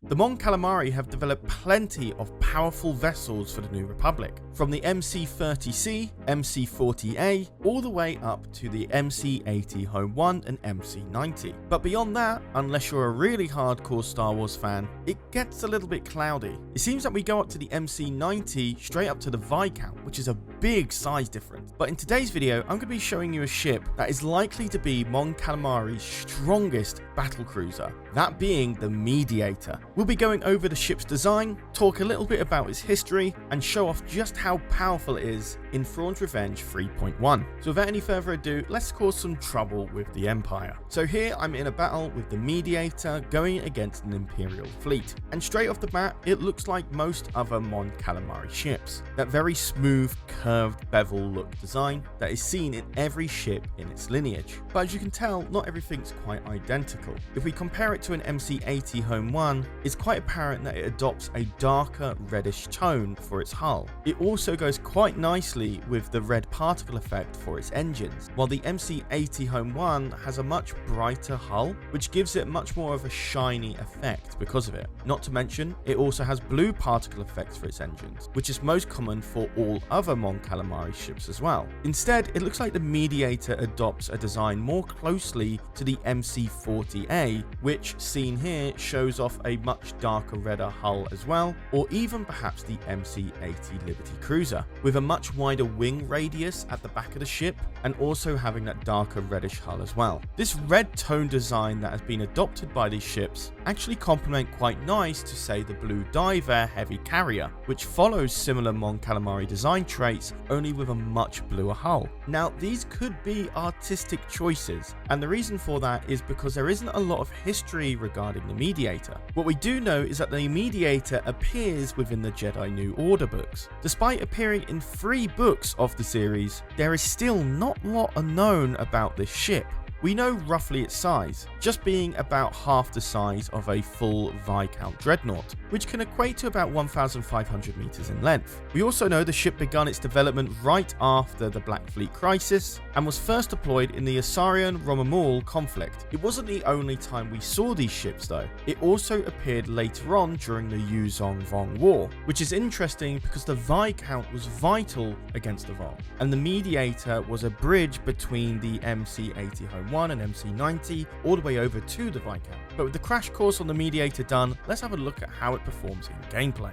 The Mon Calamari have developed plenty of powerful vessels for the New Republic, from the MC-30C, MC-40A, all the way up to the MC-80 Home 1 and MC-90. But beyond that, unless you're a really hardcore Star Wars fan, it gets a little bit cloudy. It seems that we go up to the MC-90 straight up to the Viscount, which is a big size difference. But in today's video, I'm going to be showing you a ship that is likely to be Mon Calamari's strongest battlecruiser, that being the Mediator. We'll be going over the ship's design, talk a little bit about its history, and show off just how powerful it is in Thrawn's Revenge 3.1. So without any further ado, let's cause some trouble with the Empire. So here I'm in a battle with the Mediator going against an Imperial fleet. And straight off the bat, it looks like most other Mon Calamari ships. That very smooth, curved bevel look design that is seen in every ship in its lineage. But as you can tell, not everything's quite identical. If we compare it to an MC-80 Home 1, it's quite apparent that it adopts a darker reddish tone for its hull. It also goes quite nicely with the red particle effect for its engines, while the MC-80 Home 1 has a much brighter hull, which gives it much more of a shiny effect because of it. Not to mention, it also has blue particle effects for its engines, which is most common for all other Mon Calamari ships as well. Instead, it looks like the Mediator adopts a design more closely to the MC-40A, which seen here shows off a much darker redder hull as well, or even perhaps the MC-80 Liberty Cruiser, with a much wider wing radius at the back of the ship and also having that darker reddish hull as well. This red tone design that has been adopted by these ships actually complement quite nice to say the Blue Diver Heavy Carrier, which follows similar Mon Calamari design traits only with a much bluer hull. Now these could be artistic choices, and the reason for that is because there isn't a lot of history regarding the Mediator. What we do know is that the Mediator appears within the Jedi New Order books. Despite appearing in 3 books of the series, there is still not a lot known about this ship. We know roughly its size, just being about half the size of a full Viscount Dreadnought, which can equate to about 1,500 meters in length. We also know the ship began its development right after the Black Fleet crisis and was first deployed in the Asarian-Romulan conflict. It wasn't the only time we saw these ships though. It also appeared later on during the Yuzong-Vong War, which is interesting because the Viscount was vital against the Vong, and the Mediator was a bridge between the MC-80 Home 1 and MC-90 all the way over to the Viscount. But with the crash course on the Mediator done, let's have a look at how it performs in gameplay.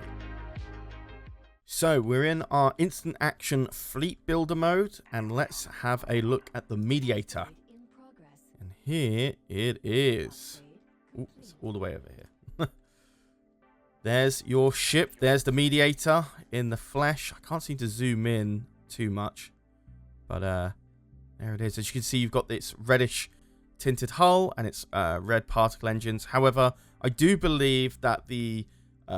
So we're in our instant action fleet builder mode, and let's have a look at the Mediator. And here it is. Ooh, it's all the way over here. There's your ship. There's the Mediator in the flesh. I can't seem to zoom in too much, but there it is. As you can see, you've got this reddish tinted hull and its red particle engines. However, I do believe that the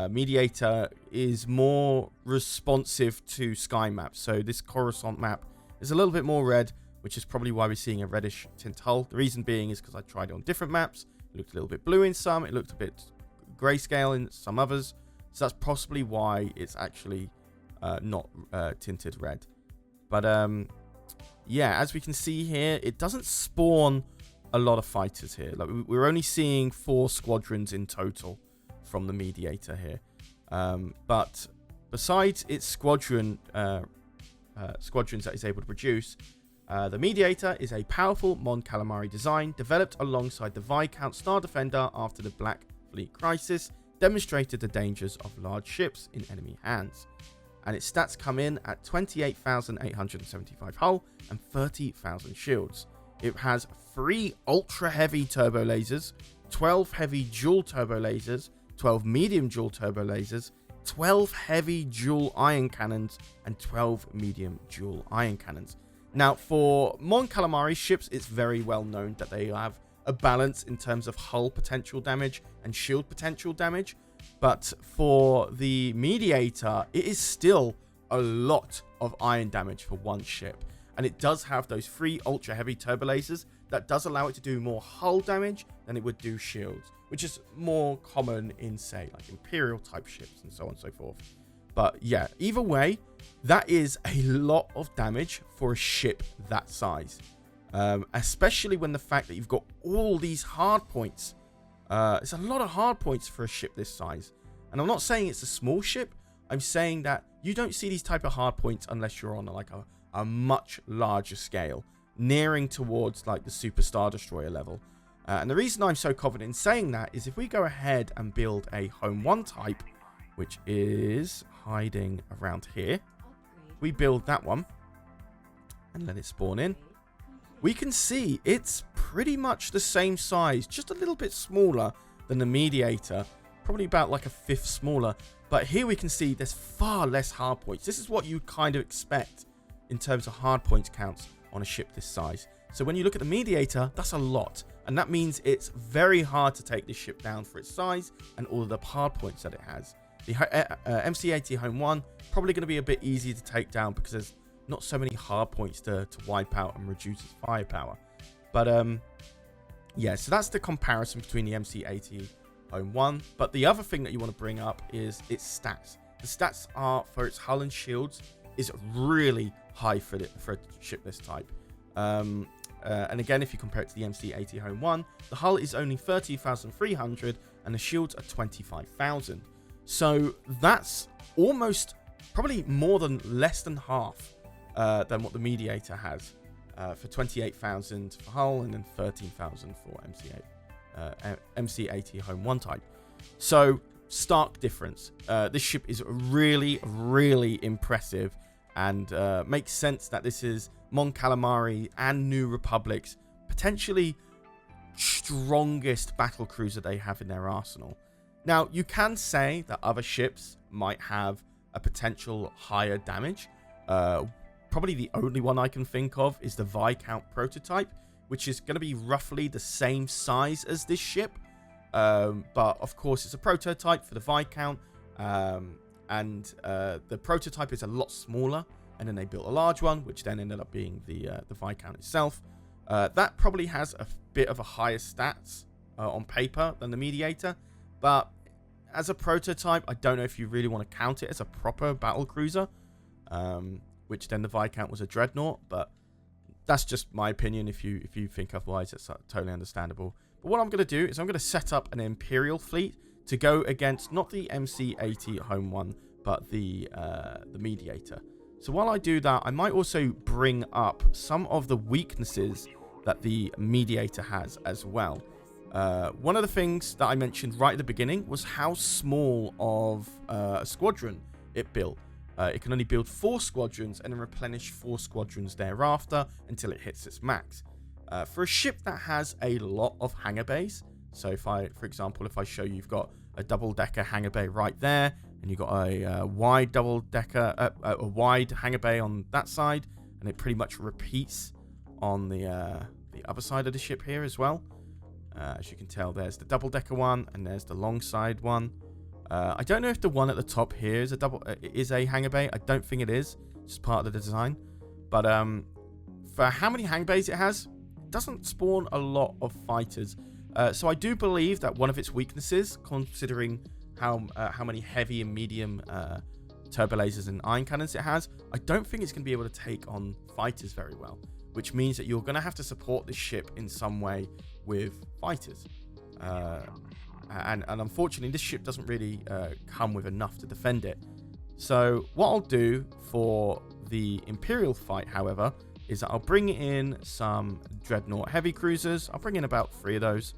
Mediator is more responsive to sky maps. So this Coruscant map is a little bit more red, which is probably why we're seeing a reddish tint hull. The reason being is because I tried it on different maps. It looked a little bit blue in some. It looked a bit grayscale in some others. So that's possibly why it's actually not tinted red. But yeah, as we can see here, it doesn't spawn a lot of fighters here. Like, we're only seeing 4 squadrons in total from the Mediator here. But besides its squadrons that it's able to produce, the Mediator is a powerful Mon Calamari design developed alongside the Viscount Star Defender after the Black Fleet crisis, demonstrated the dangers of large ships in enemy hands. And its stats come in at 28,875 hull and 30,000 shields. It has 3 ultra heavy turbo lasers, 12 heavy dual turbo lasers, 12 medium dual turbo lasers, 12 heavy dual ion cannons, and 12 medium dual ion cannons. Now, for Mon Calamari ships, it's very well known that they have a balance in terms of hull potential damage and shield potential damage. But for the Mediator, it is still a lot of iron damage for one ship. And it does have those 3 ultra heavy turbo lasers that does allow it to do more hull damage than it would do shields, which is more common in, say, like Imperial type ships and so on and so forth. But yeah, either way, that is a lot of damage for a ship that size. Especially when the fact that you've got all these hard points It's a lot of hard points for a ship this size. And I'm not saying it's a small ship. I'm saying that you don't see these type of hard points unless you're on like a much larger scale, nearing towards like the Super Star Destroyer level. And the reason I'm so confident in saying that is if we go ahead and build a Home 1 type, which is hiding around here, we build that one and let it spawn in, we can see it's pretty much the same size, just a little bit smaller than the Mediator, probably about like a fifth smaller. But here we can see there's far less hard points. This is what you kind of expect in terms of hard points counts on a ship this size. So when you look at the Mediator, that's a lot. And that means it's very hard to take this ship down for its size and all of the hard points that it has. The MC-80 Home 1, probably going to be a bit easier to take down because there's not so many hard points to wipe out and reduce its firepower. But yeah, so that's the comparison between the MC-80 Home 1. But the other thing that you want to bring up is its stats. The stats are for its hull and shields is really high for a ship this type. And again, if you compare it to the MC-80 Home 1, the hull is only 30,300 and the shields are 25,000. So that's almost probably less than half than what the Mediator has for 28,000 for hull and then 13,000 for MC-80 Home 1 type. So stark difference. This ship is really, really impressive and makes sense that this is Mon Calamari and New Republic's potentially strongest battlecruiser they have in their arsenal. Now, you can say that other ships might have a potential higher damage. Probably the only one I can think of is the Viscount prototype, which is going to be roughly the same size as this ship. But of course, it's a prototype for the Viscount. And the prototype is a lot smaller. And then they built a large one, which then ended up being the Viscount itself. That probably has a bit of a higher stats on paper than the Mediator. But as a prototype, I don't know if you really want to count it as a proper battlecruiser. Which then the Viscount was a dreadnought. But that's just my opinion. If you think otherwise, it's totally understandable. But what I'm going to do is I'm going to set up an Imperial fleet to go against not the MC-80 Home 1, but the Mediator. So while I do that, I might also bring up some of the weaknesses that the Mediator has as well. One of the things that I mentioned right at the beginning was how small of a squadron it built. It can only build 4 squadrons and then replenish 4 squadrons thereafter until it hits its max. For a ship that has a lot of hangar bays, so for example, if I show you've got a double-decker hangar bay right there, and you've got a wide double-decker, a wide hangar bay on that side, and it pretty much repeats on the other side of the ship here as well. As you can tell, there's the double-decker one, and there's the long side one. I don't know if the one at the top here is a hangar bay. I don't think it is. It's just part of the design. But for how many hangar bays it has, it doesn't spawn a lot of fighters. So I do believe that one of its weaknesses, considering how many heavy and medium turbo lasers and iron cannons it has, I don't think it's going to be able to take on fighters very well, which means that you're going to have to support this ship in some way with fighters. And unfortunately, this ship doesn't really come with enough to defend it. So what I'll do for the Imperial fight, however, is that I'll bring in some Dreadnought heavy cruisers. I'll bring in about 3 of those.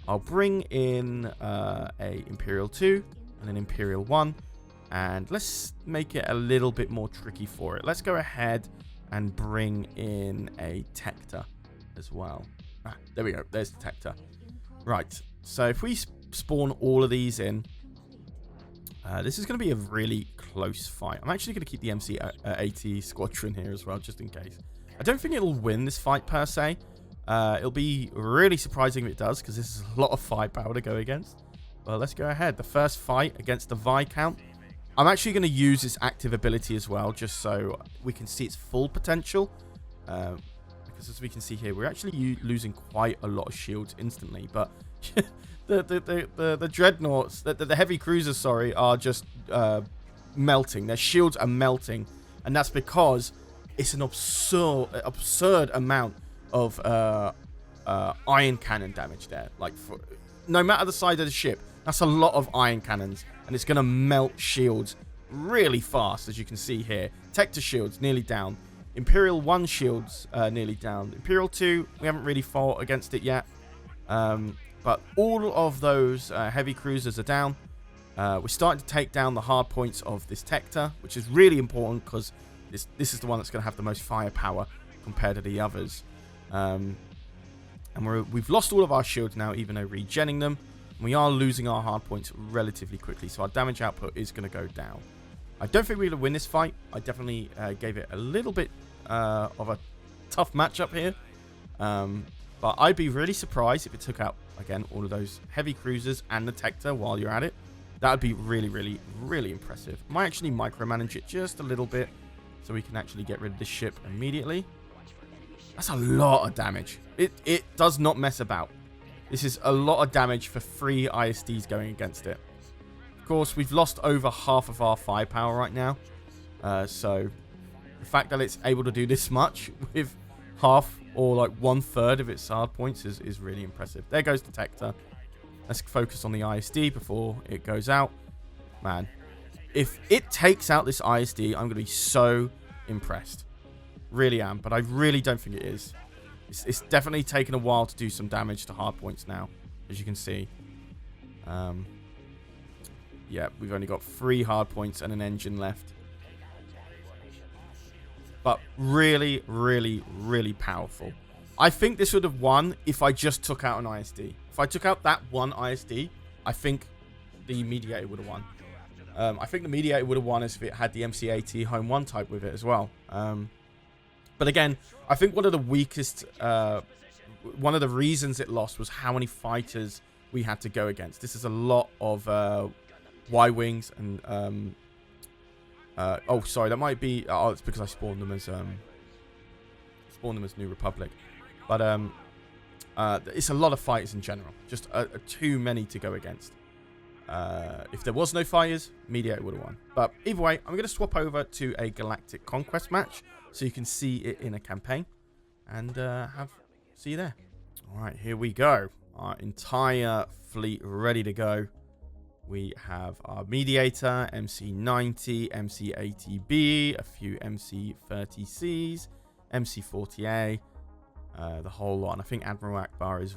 I'll bring in a Imperial 2 and an Imperial 1. And let's make it a little bit more tricky for it. Let's go ahead and bring in a Tector as well. There we go. There's the Tector. Right. So if we spawn all of these in, this is going to be a really close fight. I'm actually going to keep the MC-80 squadron here as well, just in case. I don't think it'll win this fight per se. It'll be really surprising if it does, because this is a lot of firepower to go against. But let's go ahead. The first fight against the Viscount. I'm actually going to use its active ability as well, just so we can see its full potential. Because as we can see here, we're actually losing quite a lot of shields instantly. But the dreadnoughts, the heavy cruisers, sorry, are just melting. Their shields are melting, and that's because it's an absurd amount of iron cannon damage there. Like no matter the side of the ship, that's a lot of iron cannons. And it's going to melt shields really fast, as you can see here. Tector shields nearly down. Imperial 1 shields nearly down. Imperial 2, we haven't really fought against it yet. But all of those heavy cruisers are down. We're starting to take down the hard points of this Tector, which is really important because this is the one that's going to have the most firepower compared to the others. And we've lost all of our shields now, even though regenning them. We are losing our hard points relatively quickly, so our damage output is going to go down. I don't think we're going to win this fight. I definitely gave it a little bit of a tough matchup here. But I'd be really surprised if it took out, again, all of those heavy cruisers and the Tector while you're at it. That would be really, really, really impressive. Might actually micromanage it just a little bit so we can actually get rid of this ship immediately. That's a lot of damage. It does not mess about. This is a lot of damage for 3 ISDs going against it. Of course, we've lost over half of our firepower right now. So the fact that it's able to do this much with half or like 1/3 of its hard points is really impressive. There goes the Tector. Let's focus on the ISD before it goes out. Man, if it takes out this ISD, I'm going to be so impressed. Really am, but I really don't think it is. It's definitely taken a while to do some damage to hard points now, as you can see. Yeah, we've only got 3 hard points and an engine left. But really, really, really powerful. I think this would have won if I just took out an ISD. If I took out that one ISD, I think the Mediator would have won. I think the Mediator would have won if it had the MC-80 Home 1 type with it as well. But again, I think one of the weakest, one of the reasons it lost was how many fighters we had to go against. This is a lot of Y-Wings and... oh, sorry, that might be... Oh, it's because I spawned them as New Republic. But it's a lot of fighters in general. Just too many to go against. If there was no fighters, Mediator would have won. But either way, I'm going to swap over to a Galactic Conquest match so you can see it in a campaign. And see you there. Alright, here we go. Our entire fleet ready to go. We have our Mediator, MC-90, MC-80B, a few MC-30Cs, MC-40A, the whole lot. And I think Admiral Akbar is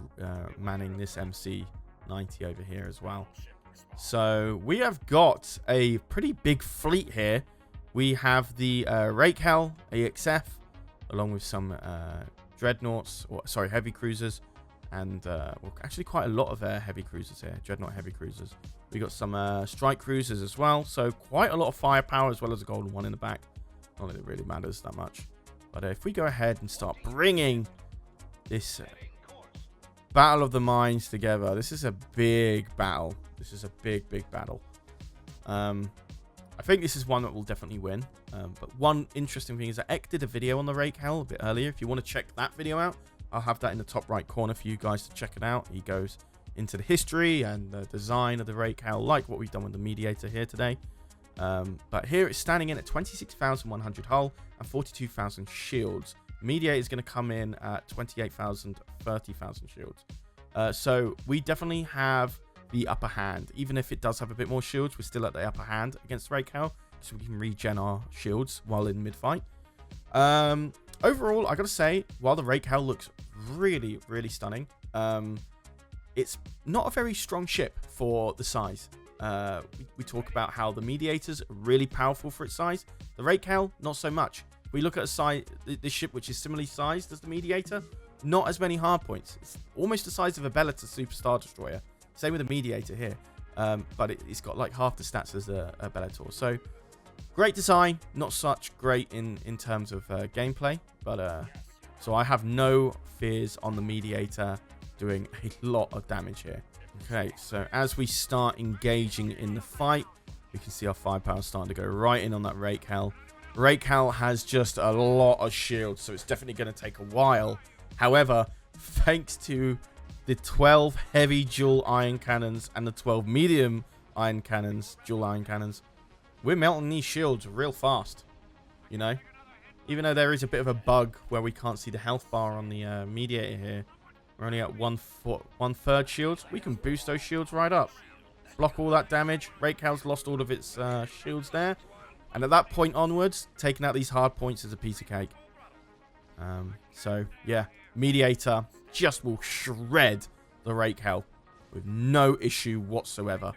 manning this MC-90 over here as well. So we have got a pretty big fleet here. We have the Rakel AXF, along with some dreadnoughts, or sorry, heavy cruisers, and well, actually quite a lot of heavy cruisers here, dreadnought heavy cruisers. We got some strike cruisers as well, so quite a lot of firepower as well as a golden one in the back. Not that it really matters that much. But if we go ahead and start bringing this Battle of the Mines together, this is a big battle. This is a big, big battle. I think this is one that will definitely win. But one interesting thing is that Eck did a video on the Rakel a bit earlier. If you want to check that video out, I'll have that in the top right corner for you guys to check it out. He goes into the history and the design of the Rakel, like what we've done with the Mediator here today. But here it's standing in at 26,100 hull and 42,000 shields. Mediator is going to come in at 28,000, 30,000 shields. So we definitely have the upper hand. Even if it does have a bit more shields, we're still at the upper hand against Rakel, so we can regen our shields while in mid-fight. Overall, I gotta say, while the Rakel looks really, really stunning, it's not a very strong ship for the size. We talk about how the Mediator's really powerful for its size. The Rakel, not so much. We look at a size, the ship which is similarly sized as the Mediator, not as many hard points. It's almost the size of a Bellator Super Star Destroyer. Same with the Mediator here, but it's got like half the stats as a Bellator. So great design, not such great in terms of gameplay, but so I have no fears on the Mediator doing a lot of damage here. Okay, so as we start engaging in the fight, we can see our firepower starting to go right in on that Rakel. Rakel has just a lot of shields, so it's definitely going to take a while. However, thanks to the 12 heavy dual iron cannons and the 12 medium iron cannons, dual iron cannons, we're melting these shields real fast, you know? Even though there is a bit of a bug where we can't see the health bar on the Mediator here, We're only at 1/3 shields. We can boost those shields right up. Block all that damage. Rakehal's lost all of its shields there. And at that point onwards, taking out these hard points is a piece of cake. So, yeah. Mediator just will shred the Rakehal with no issue whatsoever.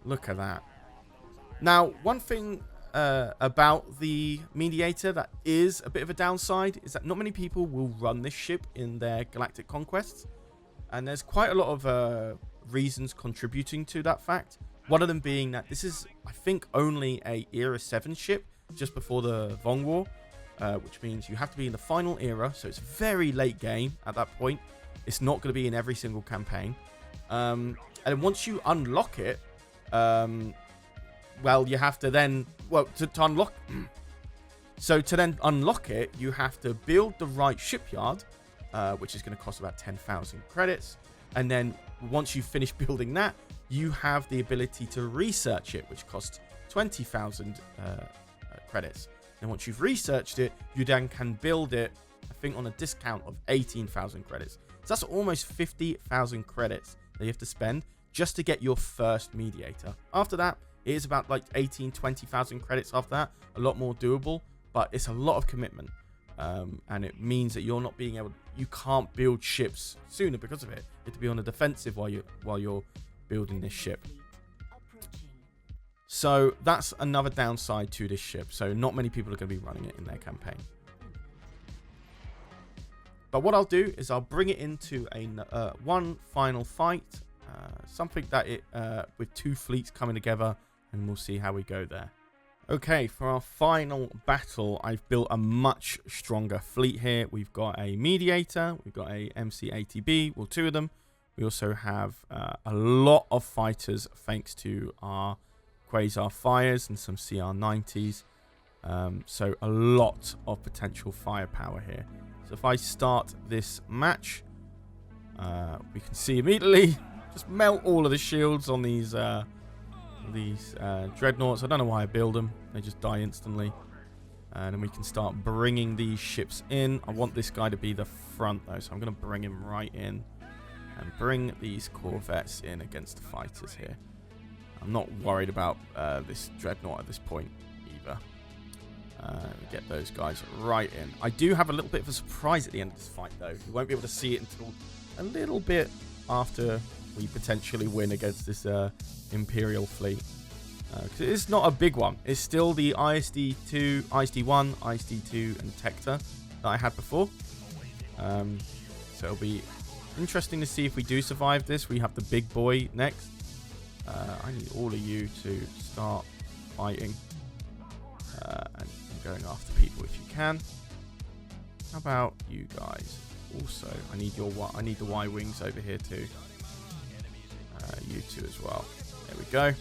Look at that. Now, one thing about the Mediator that is a bit of a downside is that not many people will run this ship in their galactic conquests. And there's quite a lot of reasons contributing to that fact. One of them being that this is, I think, only a Era 7 ship just before the Vong War. Which means you have to be in the final era. So it's very late game at that point. It's not going to be in every single campaign. And once you unlock it, well, you have to then... Well, to unlock... So to then unlock it, you have to build the right shipyard, which is going to cost about 10,000 credits. And then once you finish building that, you have the ability to research it, which costs 20,000 credits. And once you've researched it, you then can build it, I think, on a discount of 18,000 credits. So that's almost 50,000 credits that you have to spend just to get your first Mediator. After that, it is about like 20,000 credits after that. A lot more doable, but it's a lot of commitment. And it means that you're not being able... You can't build ships sooner because of it. You have to be on the defensive while you're building this ship. So that's another downside to this ship. So not many people are going to be running it in their campaign. But what I'll do is I'll bring it into a one final fight. Something that with two fleets coming together, and we'll see how we go there. Okay, for our final battle, I've built a much stronger fleet here. We've got a Mediator, we've got a MC-80B, well, two of them. We also have a lot of fighters thanks to our Quasar Fires and some CR-90s. So a lot of potential firepower here. So if I start this match, we can see immediately just melt all of the shields on these dreadnoughts. I don't know why I build them. They just die instantly. And then we can start bringing these ships in. I want this guy to be the front though, so I'm going to bring him right in and bring these corvettes in against the fighters here. I'm not worried about this dreadnought at this point either. Get those guys right in. I do have a little bit of a surprise at the end of this fight, though. You won't be able to see it until a little bit after we potentially win against this Imperial fleet. Because it's not a big one. It's still the ISD-2, ISD-1, ISD-2, and Tector that I had before. So it'll be interesting to see if we do survive this. We have the big boy next. I need all of you to start fighting and going after people if you can. How about you guys? Also, I need the Y wings over here too. You two as well. There we go.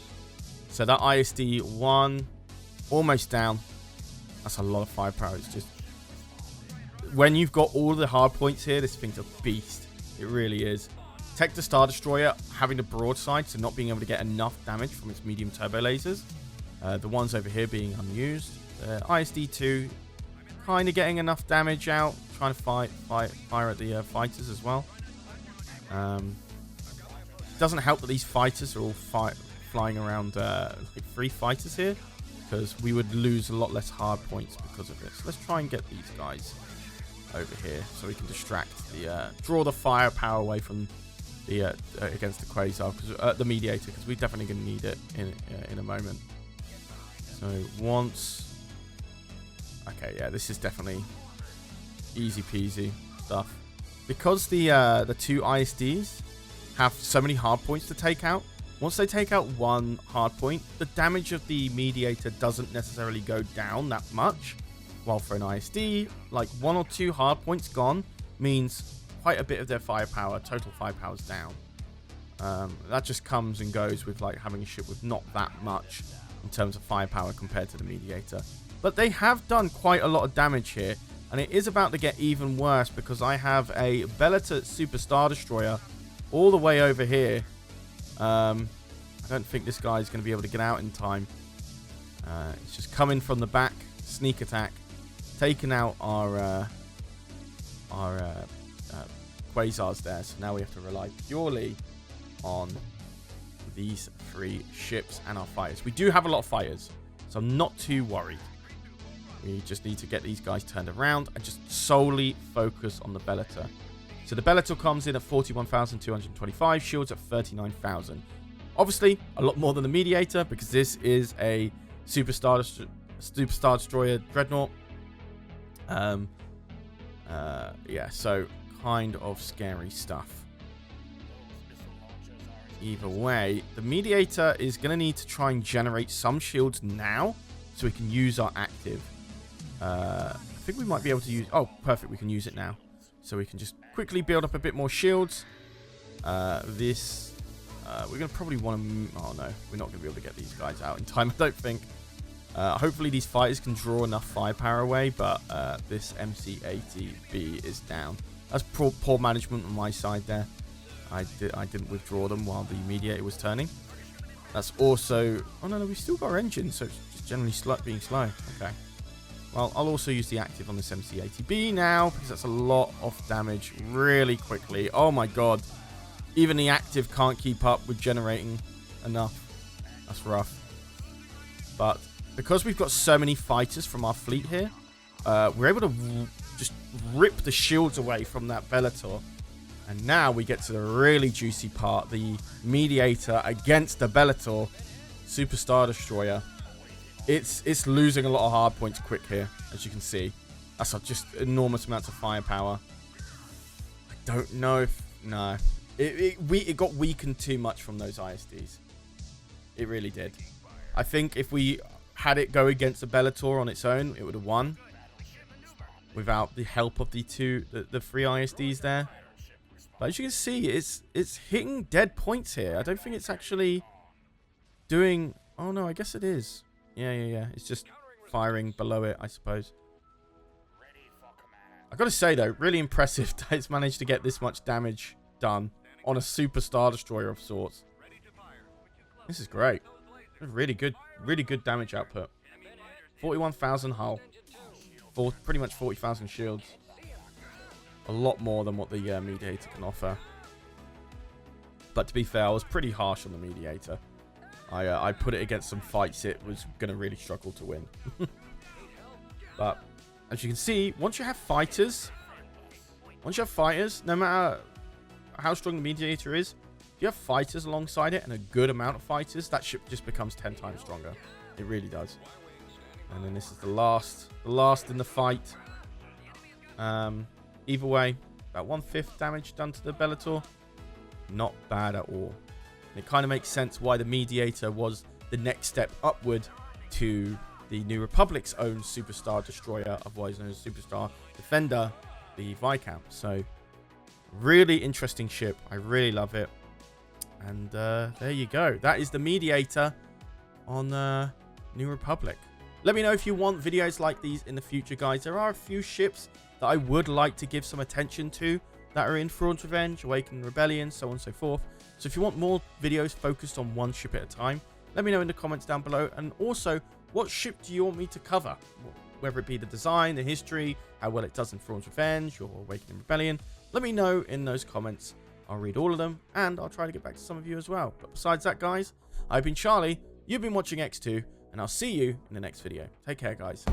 So that ISD-1 almost down. That's a lot of firepower. It's just when you've got all the hard points here, this thing's a beast. It really is. Tector Star Destroyer having the broadside, so not being able to get enough damage from its medium turbo lasers. The ones over here being unused. ISD-2 kind of getting enough damage out, trying to fire at the fighters as well. Doesn't help that these fighters are all flying around like 3 fighters here, because we would lose a lot less hard points because of this. Let's try and get these guys over here so we can distract draw the firepower away from the against the Quasar, because the Mediator, because we're definitely going to need it in a moment. So once, okay, yeah, this is definitely easy peasy stuff, because the two ISDs have so many hard points to take out. Once they take out one hard point, the damage of the Mediator doesn't necessarily go down that much. While for an ISD, like 1 or 2 hard points gone means quite a bit of their firepower, total firepower is down. That just comes and goes with like having a ship with not that much in terms of firepower compared to the Mediator. But they have done quite a lot of damage here, and it is about to get even worse because I have a Bellator Super Star Destroyer all the way over here. I don't think this guy is going to be able to get out in time. It's just coming from the back, sneak attack, taking out our quasars there. So now we have to rely purely on these 3 ships and our fighters. We do have a lot of fighters, so I'm not too worried. We just need to get these guys turned around and just solely focus on the Bellator. So the Bellator comes in at 41,225, shields at 39,000. Obviously, a lot more than the Mediator because this is a Superstar Destroyer Dreadnought. Yeah, so kind of scary stuff. Either way, the Mediator is going to need to try and generate some shields now so we can use our active. I think we might be able to use... Oh, perfect. We can use it now. So we can just quickly build up a bit more shields. We're going to probably want to... Oh, no. We're not going to be able to get these guys out in time, I don't think. Hopefully these fighters can draw enough firepower away, but this MC-80B is down. That's poor management on my side there. I didn't withdraw them while the Mediator was turning. That's also... Oh, no, we've still got our engine, so it's just generally being slow. Okay. Well, I'll also use the active on this MC-80B now, because that's a lot of damage really quickly. Oh, my God. Even the active can't keep up with generating enough. That's rough. But because we've got so many fighters from our fleet here, we're able to just rip the shields away from that Bellator. And now we get to the really juicy part, the Mediator against the Bellator Superstar Destroyer. It's losing a lot of hard points quick here, as you can see. That's just enormous amounts of firepower. I don't know if... No. It got weakened too much from those ISDs. It really did. I think if we had it go against the Bellator on its own, it would have won. Without the help of the 3 ISDs there. But as you can see, it's hitting dead points here. I don't think it's actually doing... Oh, no, I guess it is. Yeah. It's just firing below it, I suppose. I gotta say, though, really impressive that it's managed to get this much damage done on a Superstar Destroyer of sorts. This is great. Really good damage output. 41,000 hull. Pretty much 40,000 shields. A lot more than what the Mediator can offer. But to be fair, I was pretty harsh on the Mediator. I put it against some fights it was going to really struggle to win. But as you can see, once you have fighters, no matter how strong the Mediator is, if you have fighters alongside it and a good amount of fighters, that ship just becomes 10 times stronger. It really does. And then this is the last in the fight. Either way, about 1/5 damage done to the Bellator. Not bad at all. And it kind of makes sense why the Mediator was the next step upward to the New Republic's own Superstar Destroyer, otherwise known as Superstar Defender, the Viscount. So, really interesting ship. I really love it. And there you go. That is the Mediator on New Republic. Let me know if you want videos like these in the future, guys. There are a few ships that I would like to give some attention to that are in Thrawn's Revenge, Awakening Rebellion, so on and so forth. So if you want more videos focused on one ship at a time, let me know in the comments down below. And also, what ship do you want me to cover? Whether it be the design, the history, how well it does in Thrawn's Revenge or Awakening Rebellion. Let me know in those comments. I'll read all of them, and I'll try to get back to some of you as well. But besides that, guys, I've been Charlie, you've been watching EcksToo, and I'll see you in the next video. Take care, guys.